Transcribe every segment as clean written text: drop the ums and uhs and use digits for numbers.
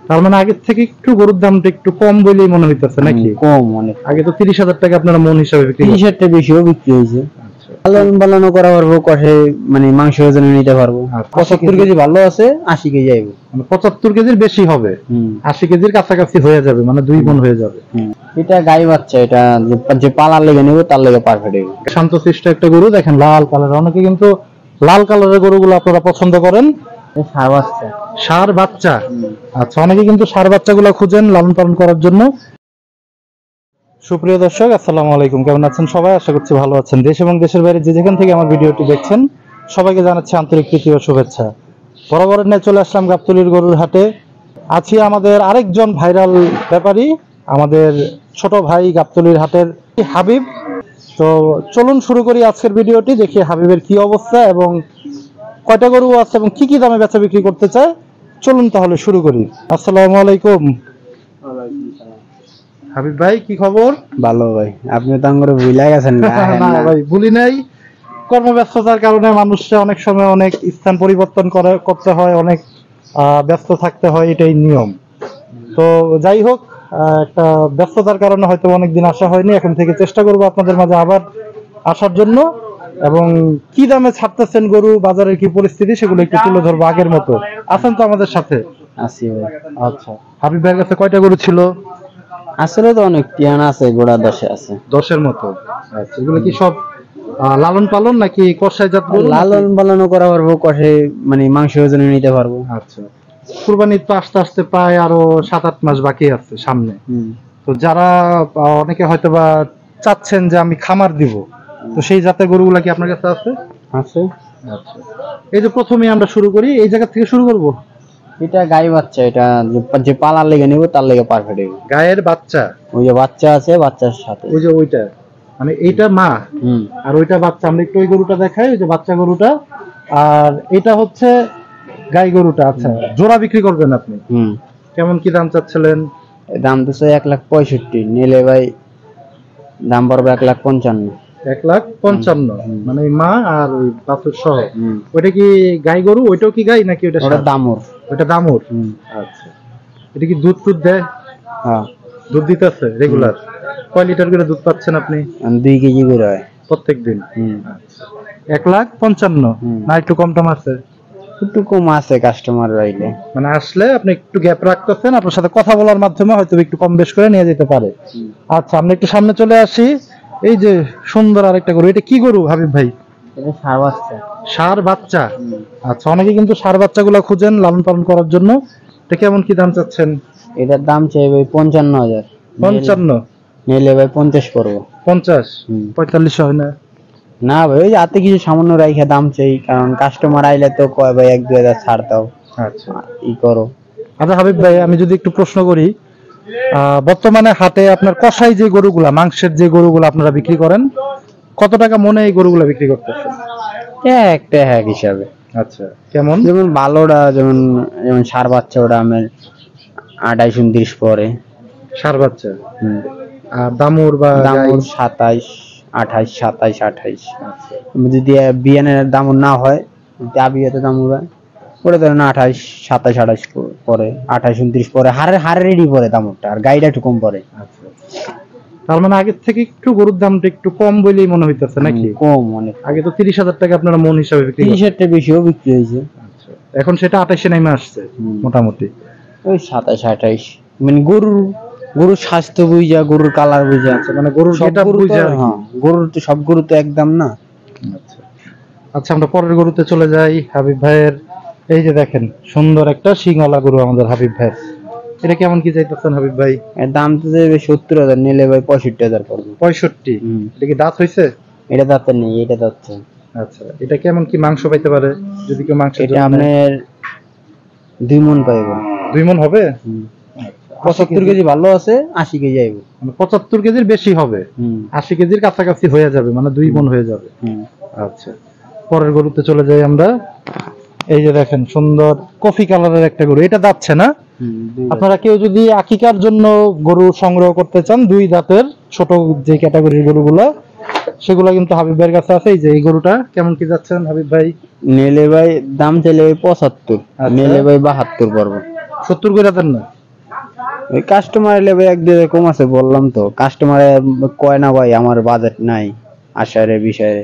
তার মানে আগের থেকে একটু গরুর দামটা একটু কম বলেই মনে হইতেছে নাকি? কম অনেক। আগে তো 30,000 টাকা আপনারা মন হিসাবে বিক্রি করতেন। 30,000 বেশিও বিক্রি হয়েছে। লালন পালনও করা পারবো, কষে মানে মাংস ওজনে নিতে পারবো। 75 কেজি ভালো আছে, 80 কেজি আইবো। মানে 75 কেজির বেশি হবে, 80 কেজির কাছাকাছি হয়ে যাবে, মানে 2 মণ হয়ে যাবে। এটা গাই বাচ্চা, এটা যে পালার লেগে নেবো তার লেগে পারফেক্ট হবে। শান্তশিষ্ট একটা গরু, দেখেন লাল কালার। অনেকে কিন্তু লাল কালারের গরুগুলো আপনারা পছন্দ করেন। ষাঁড় বাচ্চা। ষাঁড় বাচ্চা, আচ্ছা। অনেকে কিন্তু ষাঁড় বাচ্চাগুলো খুঁজেন লালন পালন করার জন্য। সুপ্রিয় দর্শক, আসসালামু আলাইকুম। কেমন আছেন সবাই? আশা করছি ভালো আছেন। দেশ এবং দেশের বাইরে যে যেখান থেকে আমার ভিডিওটি দেখছেন, সবাইকে জানাচ্ছি আন্তরিক প্রীতি ও শুভেচ্ছা। বরাবরের ন্যায় চলে আসলাম গাবতলীর গরুর হাটে। আছি আমাদের আরেকজন ভাইরাল ব্যাপারী, আমাদের ছোট ভাই গাবতলীর হাটের হাবিব। তো চলুন শুরু করি আজকের ভিডিওটি। দেখি হাবিবের কি অবস্থা এবং কয়টা গরু আছে এবং কি কি দামে বেচা বিক্রি করতে চায়। চলুন তাহলে শুরু করি। আসসালামু আলাইকুম। হাবিব ভাই, কি খবর? ভালো ভাই, আপনি তো আঙ্গুরে ভুলে গেছেন। না ভাই, ভুলি নাই। কর্মব্যস্ততার কারণে মানুষরা অনেক সময় অনেক স্থান পরিবর্তন করতে হয়, অনেক ব্যস্ত থাকতে হয়, এটাই নিয়ম। তো যাই হোক, একটা ব্যস্ততার কারণে হয়তো অনেকদিন আসা হয়নি। এখন থেকে চেষ্টা করবো আপনাদের মাঝে আবার আসার জন্য, এবং কি দামে ছাড়তেছেন গরু, বাজারের কি পরিস্থিতি, সেগুলো একটু তুলে ধরবো আগের মতো। আছেন তো আমাদের সাথে? আছি ভাই। আচ্ছা, হাবিব ভাইয়ের কাছে কয়টা গরু ছিল? আসলে তো অনেক টিয়ান আছে, গোড়া 10 আছে। 10-এর মতো। আচ্ছা, এগুলো কি সব লালন পালন নাকি কষাই জাত গরু? লালন পালনও করা পারবো, কষে মানে মাংস ওজনে নিতে পারবো। আচ্ছা, কুরবানি তো আস্তে আস্তে প্রায় আরো 7-8 মাস বাকি আছে সামনে। তো যারা অনেকে হয়তো বা চাচ্ছেন যে আমি খামার দিব, তো সেই জাতের গরুগুলা কি আপনার কাছে আছে? আছে। আচ্ছা, এই যে প্রথমে আমরা শুরু করি, এই জায়গা থেকে শুরু করব। এটা গাই বাচ্চা, এটা যে পালার লেগে নেবো তার লেগে পারফেক্ট হবে। গায়ের বাচ্চা? ওই যে বাচ্চা আছে, বাচ্চার সাথে ওই যে ওইটা, মানে এইটা মা আর ওইটা বাচ্চা। আমরা একটু ওই গরুটা দেখাই, ওই যে বাচ্চা গরুটা, আর এটা হচ্ছে গাই গরুটা। আচ্ছা, জোড়া বিক্রি করবেন আপনি? কেমন কি দাম চাচ্ছিলেন? দাম তো 1,65,000, নিলে ভাই দাম পড়বে 1,55,000। 1,55,000, মানে মা আর ওই বাছুর সহ। ওইটা কি গাই গরু? ওইটাও কি গাই নাকি ওটা দামুর? ওইটা দামুর। আচ্ছা, এটা কি দুধ টুধ দেয়? হ্যাঁ, দুধ দিতেছে রেগুলার। কয় লিটার করে দুধ পাচ্ছেন আপনি? 2 কেজি করে হয় প্রত্যেক দিন। 1,55,000 না একটু কম টম আছে? একটু কম আছে, কাস্টমার রাইলে মানে আসলে আপনি একটু গ্যাপ রাখতেছেন, আপনার সাথে কথা বলার মাধ্যমে হয়তো একটু কম বেশ করে নিয়ে যেতে পারে। আচ্ছা, আমরা একটু সামনে চলে আসি। এই যে সুন্দর আরেকটা গরু, এটা কি গরু হাবিব ভাই? এটা ষাঁড় বাচ্চা। ষাঁড় বাচ্চা, আচ্ছা। অনেকে কিন্তু ষাঁড় বাচ্চাগুলো খুঁজেন লালন পালন করার জন্য। এটা কেমন কি দাম চাচ্ছেন? এটার দাম চাই ভাই 55,000। 55? নিলে ভাই 50 পড়বো। 50? 45 হয় না? না ভাই, ওই হাতে কিছু সামান্য রাইখা দাম চাই, কারণ কাস্টমার আইলে তো কয় ভাই 1-2 হাজার ছাড় দাও। আচ্ছা, ই করো। আচ্ছা হাবিব ভাই, আমি যদি একটু প্রশ্ন করি, বর্তমানে হাটে আপনার কষাই যে গরুগুলা, মাংসের যে গরুগুলা আপনারা বিক্রি করেন, কত টাকা মনে এই গরুগুলা বিক্রি করতেছেন? একটা এক হিসাবে। আচ্ছা, কেমন? যেমন ভালোটা, যেমন ষাঁড় বাচ্চা, ওটা আমার 28-29 পরে। ষাঁড় বাচ্চা। আর দামুর বা দামুর 27, 28, 27, 28। যদি বিয়ানের দামুর না হয়, আবিয়াতে দামুর হয়, ওটা ধরেন 28, 27, 28 পরে, 28-29 পরে। হারেরই পরে দামুরটা, আর গাইটা একটু কম পরে। আচ্ছা, তার মানে আগের থেকে একটু গরুর দামটা একটু কম বলেই মনে হইতেছে নাকি? কম অনেক। আগে তো 30,000 টাকা আপনারা মন হিসাবে বিক্রি করতেন। 30,000 বেশিও বিক্রি হয়েছে। আচ্ছা, এখন সেটা 28-এ নেমে আসছে মোটামুটি। ওই 27, 28, মানে গরুর স্বাস্থ্য বুঝা, গরুর কালার বুঝা, মানে গরুর গেটআপ বুঝা। গরুর তো সব গরু তো একদম না। আচ্ছা আচ্ছা, আমরা পরের গরুতে চলে যাই হাবিব ভাইয়ের। এই যে দেখেন সুন্দর একটা শিংওয়ালা গরু আমাদের হাবিব ভাই। এটা কেমন কি চাইতেছেন হাবিব ভাই? এর দাম তো যাবে 70,000, নিলে ভাই 65,000 পড়বে। 65? এটা কি দাঁত হইছে? এটা দাঁত নেই, এটা দাঁত। আচ্ছা, এটা কেমন কি মাংস পাইতে পারে যদি কেউ মাংস? এটা আপনার 2 মণ পাইব। 2 মণ হবে? 75 কেজি ভালো আছে, 80 কেজি আইব। মানে 75 কেজির বেশি হবে, 80 কেজির কাছাকাছি হয়ে যাবে, মানে 2 মণ হয়ে যাবে। আচ্ছা, পরের গরুতে চলে যাই আমরা। এই যে দেখেন সুন্দর কফি কালারের একটা গরু, এটা দাঁতছে না? আপনারা কেউ যদি আকিকার জন্য গরু সংগ্রহ করতে চান, 2 দাঁতের ছোট যে ক্যাটাগরির গরুগুলা, সেগুলা কিন্তু হাবিব ভাইয়ের কাছে আছে। এই যে এই গরুটা কেমন কি যাচ্ছেন হাবিব ভাই? নিলে ভাই দাম চাইলে 75, নিলে ভাই 72 পড়বে। 70 করে দেন না? ওই কাস্টমার এলে ভাই 1-2 কম আছে, বললাম তো। কাস্টমারে কয় না ভাই আমার বাজেট নাই, আশারে বিষয়ে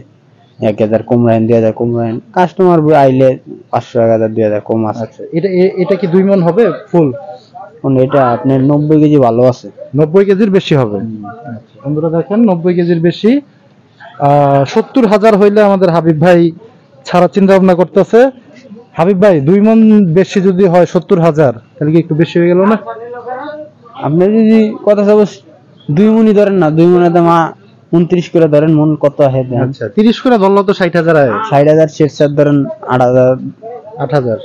1000 কম রাখেন, 2000 কম রাখেন। কাস্টমার আইলে 500, 1000, 2000 কম আছে। আচ্ছা, এটা কি 2 মণ হবে ফুল? এটা আপনার 90 কেজি ভালো আছে। 90 কেজির বেশি হবে। আচ্ছা বন্ধুরা দেখেন, 90 কেজির বেশি। 70,000 হইলে আমাদের হাবিব ভাই ছাড়া চিন্তা ভাবনা করতেছে। হাবিব ভাই 2 মণ বেশি যদি হয় 70,000, তাহলে কি একটু বেশি হয়ে গেল না? আপনি যদি কথা সব 2 মণই ধরেন না, 2 মণের দাম 29 করে ধরেন, মন কত হয় দেন? আচ্ছা 30 করে ধরলো তো 60,000 আয়। 60,000 শেষ সার ধরেন 8,000। 8,000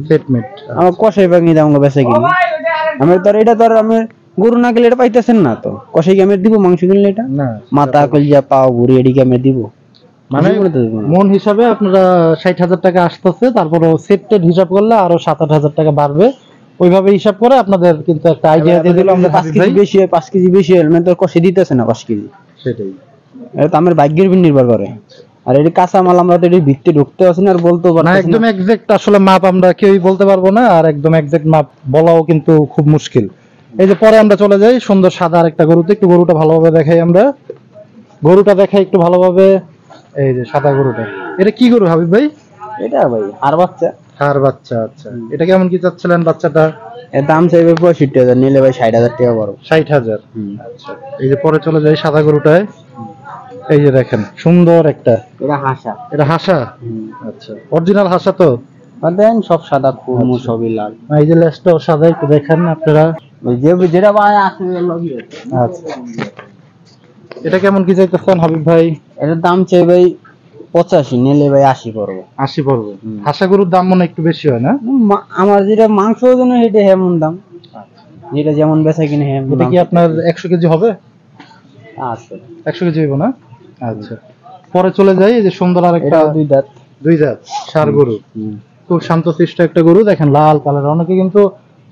সেটমেট। আমার কষাই ভাগ নিয়ে দাম বেচা কিনি। আমি ধর এটা ধর আমি গরু না গেলে এটা পাইতেছেন না, তো কষাই আমি দিব মাংস কিনলে এটা না মাথা কলজা পাও ভুড়ি এদিকে আমি দিব, মানে মন হিসাবে আপনারা 60,000 টাকা আসতেছে, তারপরে সেটেড হিসাব করলে আরো 7-8,000 টাকা বাড়বে। ওইভাবে হিসাব করে আপনাদের কিন্তু একটা আইডিয়া দিয়ে দিলাম আমরা। 5 কেজি বেশি হয়, 5 কেজি বেশি হয় মানে তো কষে দিতেছে না 5 কেজি। সেটাই, এটা তো আমার ভাগ্যের উপর নির্ভর করে। আর এটা কাঁচা মাল, আমরা তো এর ভিত্তি ঢুকতে পারছি না আর বলতেও না পারছি না। একদম এক্সাক্ট আসলে মাপ আমরা কেউই বলতে পারবো না, আর একদম এক্সাক্ট মাপ বলাও কিন্তু খুব মুশকিল। এই যে পরে আমরা চলে যাই সুন্দর সাদা আরেকটা গরুতে, একটু গরুটা ভালোভাবে দেখাই আমরা। গরুটা দেখাই একটু ভালোভাবে। এই যে সাদা গরুটা, এটা কি গরু হাবিব ভাই? এটা ভাই আর বাচ্চা। আর বাচ্চা। আচ্ছা, এটা কেমন কি চাচ্ছিলেন বাচ্চাটা? এর দাম চাইবে 65,000, নিলে ভাই 60,000 টাকা বড়। 60,000। আচ্ছা, এই যে পরে চলে যাই সাদা গরুটায়। এই যে দেখেন সুন্দর একটা, এটা হাসা। এটা হাসা। আচ্ছা, অরিজিনাল হাসা তো? দেন সব সাদা, কুমু সবই লাল। এই যে লেজটাও সাদা, একটু দেখেন আপনারা। ওই যে যেটা ভাই আছে লগি। আচ্ছা, এটা কেমন কি চাইতেছেন হাবিব ভাই? এটার দাম চাই ভাই 85, নিলে ভাই 80 পড়বে। 80 পড়বে। হাসা গরুর দাম মনে হয় একটু বেশি হয় না? আমার যেটা মাংস ওজন এটা হেমন দাম, যেটা যেমন বেচা কিনে হেমন। এটা কি আপনার 100 কেজি হবে? আছে 100 কেজি হইব না? আচ্ছা, পরে চলে যাই। এই যে সুন্দর আরেকটা, এটা 2 দাঁত। 2 দাঁত ষাঁড় গরু। খুব শান্তশিষ্ট একটা গরু, দেখেন লাল কালার। অনেকে কিন্তু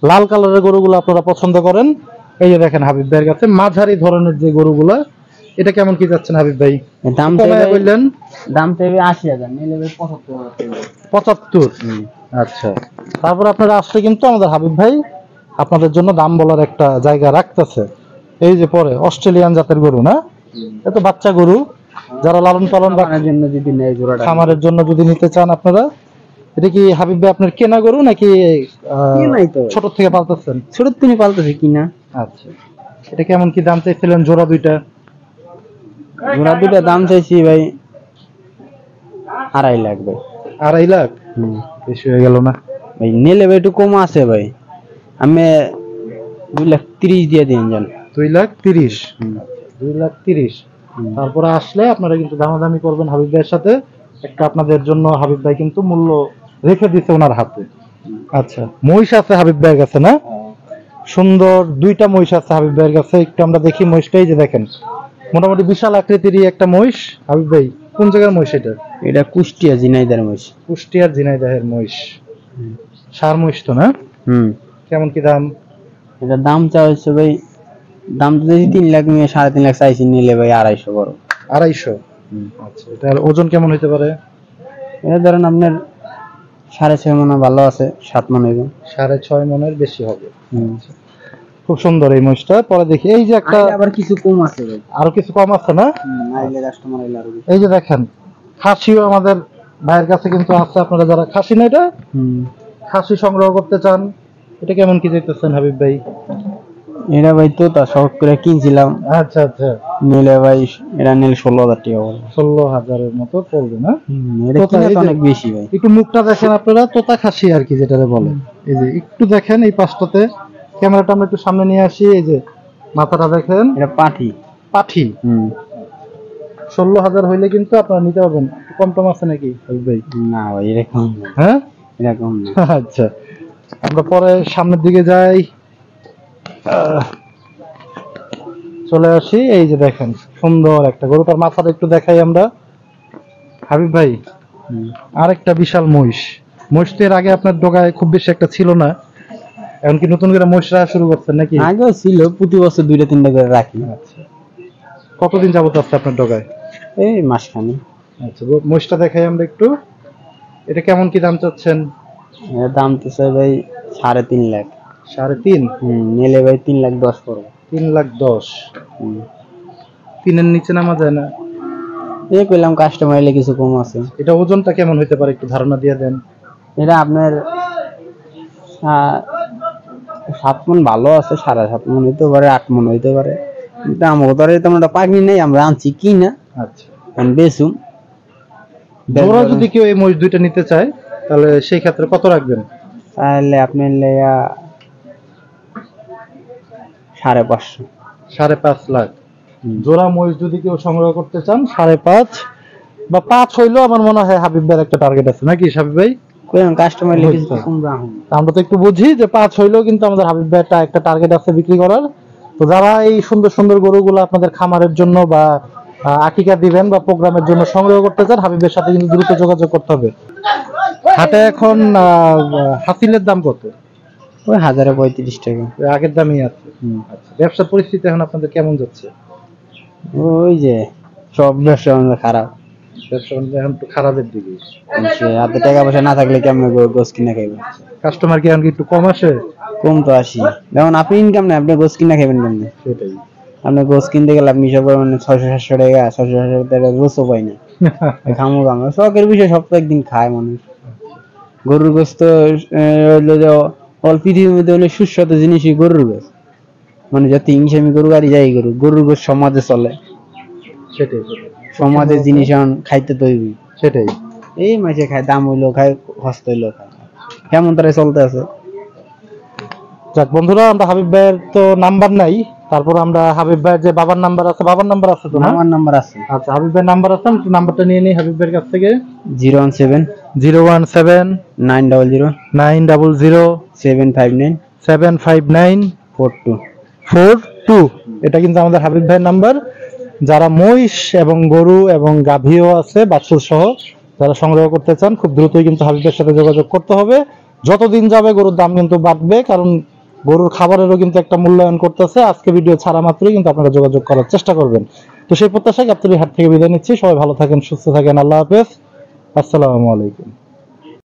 লাল কালারের গরুগুলো আপনারা পছন্দ করেন। এই যে দেখেন হাবিব ভাইয়ের কাছে মাঝারি ধরনের যে গরুগুলা, এটা কেমন কি যাচ্ছেন হাবিব ভাই? দাম কমায় বললেন? দাম চাইবে 80,000, নিলে ভাই 75,000। 75। আচ্ছা, তারপর আপনারা আসলে কিন্তু আমাদের হাবিব ভাই আপনাদের জন্য দাম বলার একটা জায়গা রাখতেছে। এই যে পরে অস্ট্রেলিয়ান জাতের গরু না, এত বাচ্চা গরু, যারা লালন পালন বা খামারের জন্য যদি নেয় জোড়াটা, খামারের জন্য যদি নিতে চান আপনারা। এটা কি হাবিব ভাই আপনার কেনা গরু নাকি কেনাই তো? ছোট থেকে পালতেছেন? ছোট থেকে পালতেছি কিনা। আচ্ছা, এটা কেমন কি দাম চাইছিলেন জোড়া দুইটা? জোড়া দুটা দাম চাইছি ভাই 2.5 লাখ ভাই। 2.5 লাখ? বেশি হয়ে গেল না ভাই? নিলে ভাই একটু কম আছে ভাই, আমি 2,30,000 দিয়ে দিন যান। 2,30,000? 2,30,000। তারপরে আসলে আপনারা কিন্তু দামাদামি করবেন হাবিব ভাইয়ের সাথে। একটা আপনাদের জন্য হাবিব ভাই কিন্তু মূল্য রেখে দিতে ওনার হাতে। আচ্ছা, মহিষ আছে হাবিব ভাইয়ের কাছে না? সুন্দর 2টা মহিষ আছে হাবিব ভাইয়ের কাছে। একটু আমরা দেখি মহিষটাই। যে দেখেন মোটামুটি বিশাল আকৃতিরই একটা মহিষ। হাবিব ভাই কোন জায়গার মহিষ এটা? এটা কুষ্টিয়া ঝিনাইদার মহিষ। কুষ্টিয়ার ঝিনাইদহের মহিষ। ষাঁড় মহিষ তো না? কেমন কি দাম? এটা দাম চাইছে ভাই, দাম তো যদি 3 লাখ নিয়ে 3.5 লাখ চাইছি, নিলে ভাই 250 বড়। 250? আচ্ছা, এটার ওজন কেমন হইতে পারে? এটা ধরেন আপনার 6.5 মণ ভালো আছে, 7 মণ হবে। 6.5 মণের বেশি হবে। খুব সুন্দর এই মহিষটা। পরে দেখি এই যে একটা, আবার কিছু কম আছে ভাই, আরো কিছু কম আছে না? আইলে কাস্টমার আইলে আরো। এই যে দেখেন খাসিও আমাদের ভাইয়ের কাছে কিন্তু আছে। আপনারা যারা খাসি না, এটা খাসি সংগ্রহ করতে চান, এটা কেমন কি চাইতেছেন হাবিব ভাই? এটা ভাই তো তা শখ করে কিনছিলাম। আচ্ছা আচ্ছা, নিলে ভাই এটা নিলে 16,000 টাকা পড়বে। 16,000-এর মতো পড়বে না? এটা কিনা তো অনেক বেশি ভাই। একটু মুখটা দেখেন আপনারা, তোতা খাসি আর কি যেটা বলে। এই যে একটু দেখেন এই পাশটাতে, ক্যামেরাটা আমরা একটু সামনে নিয়ে আসি। এই যে মাথাটা দেখেন, এটা পাঠি। পাঠি। 16,000 হইলে কিন্তু আপনারা নিতে পারবেন। কম টম আছে নাকি হাবিব ভাই? না ভাই এরকম। হ্যাঁ, এরকম না। আচ্ছা, আমরা পরে সামনের দিকে যাই, চলে আসি। এই যে দেখেন সুন্দর একটা গরুটার মাথাটা একটু দেখাই আমরা হাবিব ভাই। আরেকটা বিশাল মহিষ। মহিষ তো এর আগে আপনার ডোগায় খুব বেশি একটা ছিল না, এখন কি নতুন করে মহিষ রাখা শুরু করছেন নাকি? আগেও ছিল, প্রতি বছর 2-3টা করে রাখি। আচ্ছা, কতদিন যাবত আছে আপনার ডোগায়? এই মাসখানি। আচ্ছা, মহিষটা দেখাই আমরা একটু। এটা কেমন কি দাম চাচ্ছেন? এর দাম তো চাই ভাই 3.5 লাখ। 3.5 নিলে ভাই 3,10,000 পড়বে। 3,10,000 হুম। 3-এর নিচে নামা যায় না? এই কইলাম কাস্টমার এলে কিছু কম আছে। এটা ওজনটা কেমন হতে পারে একটু ধারণা দিয়ে দেন। এটা আপনার 7 মণ ভালো আছে, 7.5 মণ হইতে পারে, 8 মণ হইতে পারে। কিন্তু আমাকে তো আর তেমন একটা পাগনি নেই, আমরা আনছি কি না আচ্ছা, বেচুম। জোড়া যদি কেউ এই মহিষ দুইটা নিতে চায় তাহলে সেই ক্ষেত্রে কত রাখবেন? তাহলে আপনি লেয়া 5.5 5.5 লাখ। জোড়া মহিষ যদি কেউ সংগ্রহ করতে চান 5.5 বা 5 হইলেও আমার মনে হয় হাবিব ভাইয়ের একটা টার্গেট আছে নাকি হাবিব ভাই? কইলাম কাস্টমার এলে কিছু কম রাখুন। আমরা তো একটু বুঝি যে 5 হইলেও কিন্তু আমাদের হাবিব ভাইয়ের একটা টার্গেট আছে বিক্রি করার। তো যারা এই সুন্দর সুন্দর গরুগুলো আপনাদের খামারের জন্য বা আকিকা দিবেন বা প্রোগ্রামের জন্য সংগ্রহ করতে চান, হাবিবের সাথে কিন্তু দ্রুত যোগাযোগ করতে হবে। হাটে এখন হাসিলের দাম কত? ওই 1,035 টাকা। ওই আগের দামই আছে। আচ্ছা, ব্যবসার পরিস্থিতি এখন আপনাদের কেমন যাচ্ছে? ওই যে সব ব্যবসা আমাদের খারাপ। ব্যবসা বাণিজ্য এখন একটু খারাপের দিকে। হাতে টাকা পয়সা না থাকলে কেমন গোস কিনা খাইবেন? কাস্টমার কি এখন কি একটু কম আসে? কম তো আসি। যেমন আপনি ইনকাম নেই, আপনি গোস কিনা খাইবেন কেমনে? সেটাই। আপনি গোস কিনতে গেলে আপনি সব 600-700 টাকা, 600-700 টাকা গোসও পাই না। খামো খামো শখের বিষয়, সব তো একদিন খায় মানুষ। গরুর গোস তো হইলো যে অল পৃথিবীর মধ্যে হলে সুস্বাদু জিনিসই গরুর গোস। মানে যত ইংসামি গরু গাড়ি যাই গরুর গোস সমাজে চলে। সেটাই। সমাজের জিনিস এখন খাইতে তৈরি। সেটাই। এই মাসে খায়, দাম হইলো খায়, হস্ত হইলো খায়, কেমন তারা চলতে আছে। যাক বন্ধুরা, আমরা হাবিব ভাইয়ের তো নাম্বার নাই, তারপর আমরা হাবিব ভাইয়ের যে বাবার নাম্বার আছে, বাবার নাম্বার আছে তো না? আমার নাম্বার আছে। আচ্ছা, হাবিব ভাইয়ের নাম্বার আছে, আমি নাম্বারটা নিয়ে নিই হাবিব ভাইয়ের কাছ থেকে। 017 900 900 759 759 42। 42। এটা কিন্তু আমাদের হাবিব ভাইয়ের নাম্বার। যারা মহিষ এবং গরু এবং গাভীও আছে বাছুর সহ যারা সংগ্রহ করতে চান, খুব দ্রুতই কিন্তু হাবিবের সাথে যোগাযোগ করতে হবে। যতদিন যাবে গরুর দাম কিন্তু বাড়বে, কারণ গরুর খাবারেরও কিন্তু একটা মূল্যায়ন করতেছে। আজকে ভিডিও ছাড়া মাত্রই কিন্তু আপনারা যোগাযোগ করার চেষ্টা করবেন। তো সেই প্রত্যাশায় গাবতলী হাট থেকে বিদায় নিচ্ছি। সবাই ভালো থাকেন, সুস্থ থাকেন। আল্লাহ হাফেজ, আসসালামু আলাইকুম।